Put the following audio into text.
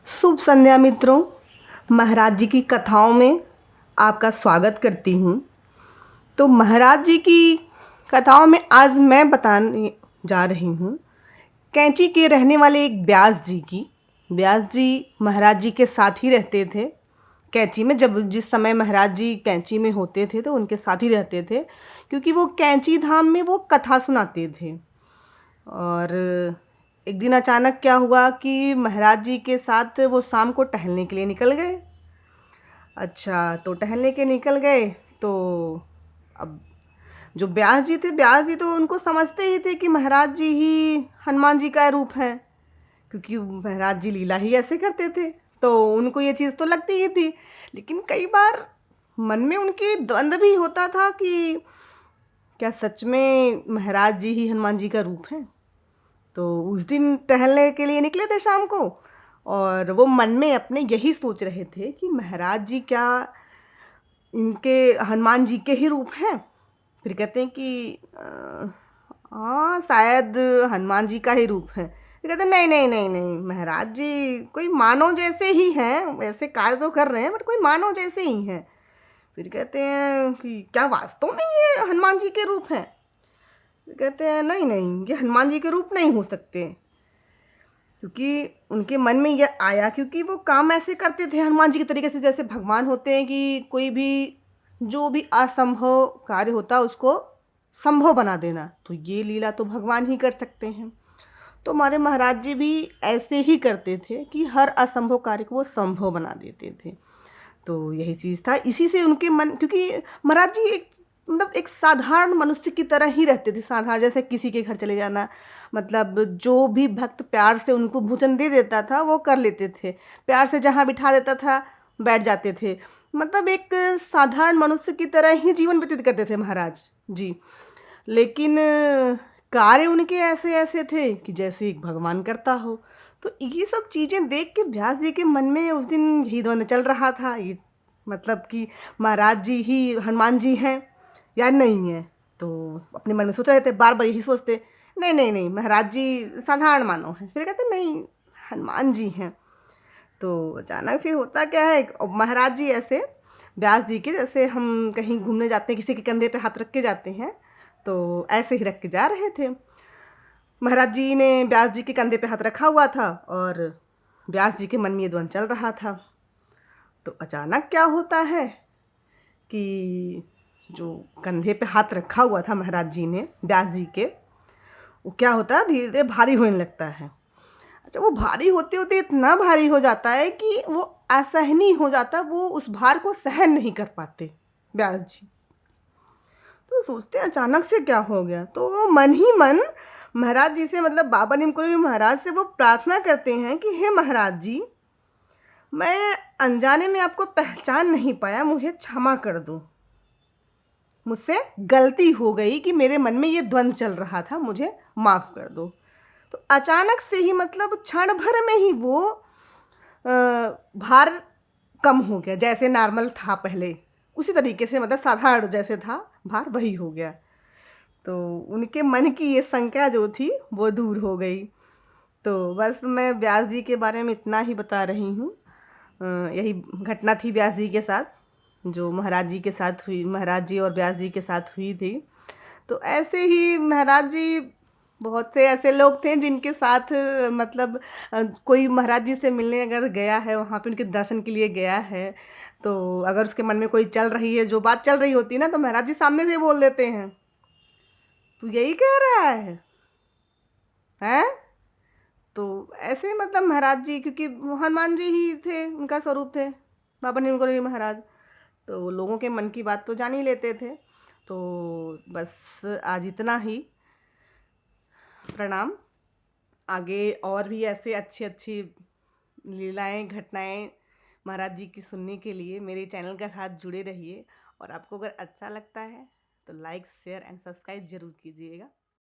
शुभ संध्या मित्रों। महाराज जी की कथाओं में आपका स्वागत करती हूँ। तो महाराज जी की कथाओं में आज मैं बताने जा रही हूँ कैंची के रहने वाले एक व्यास जी की। व्यास जी महाराज जी के साथ ही रहते थे कैंची में। जब जिस समय महाराज जी कैंची में होते थे तो उनके साथ ही रहते थे, क्योंकि वो कैंची धाम में वो कथा सुनाते थे। और एक दिन अचानक क्या हुआ कि महाराज जी के साथ वो शाम को टहलने के लिए निकल गए। अच्छा, तो टहलने के निकल गए तो अब जो व्यास जी तो उनको समझते ही थे कि महाराज जी ही हनुमान जी का रूप है, क्योंकि महाराज जी लीला ही ऐसे करते थे। तो उनको ये चीज़ तो लगती ही थी, लेकिन कई बार मन में उनके द्वंद्व भी होता था कि क्या सच में महाराज जी ही हनुमान जी का रूप है। तो उस दिन टहलने के लिए निकले थे शाम को, और वो मन में अपने यही सोच रहे थे कि महाराज जी क्या इनके हनुमान जी के ही रूप हैं। फिर कहते हैं कि हाँ शायद हनुमान जी का ही रूप है। फिर कहते हैं नहीं नहीं नहीं नहीं, महाराज जी कोई मानव जैसे ही हैं, वैसे कार्य तो कर रहे हैं बट कोई मानव जैसे ही हैं। फिर कहते हैं कि क्या वास्तव में ये हनुमान जी के रूप हैं। कहते हैं नहीं नहीं, ये हनुमान जी के रूप नहीं हो सकते, क्योंकि उनके मन में यह आया क्योंकि वो काम ऐसे करते थे हनुमान जी के तरीके से, जैसे भगवान होते हैं कि कोई भी जो भी असंभव कार्य होता है उसको संभव बना देना, तो ये लीला तो भगवान ही कर सकते हैं। तो हमारे महाराज जी भी ऐसे ही करते थे कि हर असंभव कार्य को वो संभव बना देते थे। तो यही चीज़ था, इसी से उनके मन, क्योंकि महाराज जी एक मतलब एक साधारण मनुष्य की तरह ही रहते थे। साधारण जैसे किसी के घर चले जाना, मतलब जो भी भक्त प्यार से उनको भोजन दे देता था वो कर लेते थे, प्यार से जहाँ बिठा देता था बैठ जाते थे। मतलब एक साधारण मनुष्य की तरह ही जीवन व्यतीत करते थे महाराज जी। लेकिन कार्य उनके ऐसे ऐसे थे कि जैसे एक भगवान करता हो। तो ये सब चीज़ें देख के व्यास जी के मन में उस दिन यही द्वंद्व चल रहा था, ये मतलब कि महाराज जी ही हनुमान जी हैं या नहीं है। तो अपने मन में सोच रहे थे, बार बार यही सोचते, नहीं नहीं नहीं महाराज जी साधारण मानव हैं। फिर कहते नहीं हनुमान जी हैं। तो अचानक फिर होता क्या है, महाराज जी ऐसे व्यास जी के, जैसे हम कहीं घूमने जाते हैं किसी के कंधे पे हाथ रख के जाते हैं, तो ऐसे ही रख के जा रहे थे। महाराज जी ने व्यास जी के कंधे पे हाथ रखा हुआ था और व्यास जी के मन में ये द्वंद्व चल रहा था। तो अचानक क्या होता है कि जो कंधे पे हाथ रखा हुआ था महाराज जी ने व्यास जी के, वो क्या होता है धीरे धीरे भारी होने लगता है। अच्छा, वो भारी होते होते इतना भारी हो जाता है कि वो असहनीय हो जाता है, वो उस भार को सहन नहीं कर पाते व्यास जी। तो सोचते हैं अचानक से क्या हो गया, तो वो मन ही मन महाराज जी से, मतलब बाबा नीमकरोली महाराज से वो प्रार्थना करते हैं कि हे महाराज जी, मैं अनजाने में आपको पहचान नहीं पाया, मुझे क्षमा कर दो, मुझसे गलती हो गई कि मेरे मन में ये द्वंद्व चल रहा था, मुझे माफ़ कर दो। तो अचानक से ही, मतलब क्षण भर में ही वो भार कम हो गया, जैसे नॉर्मल था पहले उसी तरीके से, मतलब साधारण जैसे था भार वही हो गया। तो उनके मन की ये शंका जो थी वो दूर हो गई। तो बस मैं व्यास जी के बारे में इतना ही बता रही हूँ। यही घटना थी व्यास जी के साथ, जो महाराज जी के साथ हुई, महाराज जी और व्यास जी के साथ हुई थी। तो ऐसे ही महाराज जी, बहुत से ऐसे लोग थे जिनके साथ मतलब कोई महाराज जी से मिलने अगर गया है, वहाँ पे उनके दर्शन के लिए गया है, तो अगर उसके मन में कोई चल रही है, जो बात चल रही होती है ना, तो महाराज जी सामने से बोल देते हैं, तू यही कह रहा है हैं। तो ऐसे मतलब महाराज जी, क्योंकि वो हनुमान जी ही थे, उनका स्वरूप थे बाबा नीमकरोली महाराज, तो वो लोगों के मन की बात तो जान ही लेते थे। तो बस आज इतना ही। प्रणाम। आगे और भी ऐसे अच्छी अच्छी लीलाएं घटनाएं महाराज जी की सुनने के लिए मेरे चैनल के साथ जुड़े रहिए। और आपको अगर अच्छा लगता है तो लाइक शेयर एंड सब्सक्राइब ज़रूर कीजिएगा।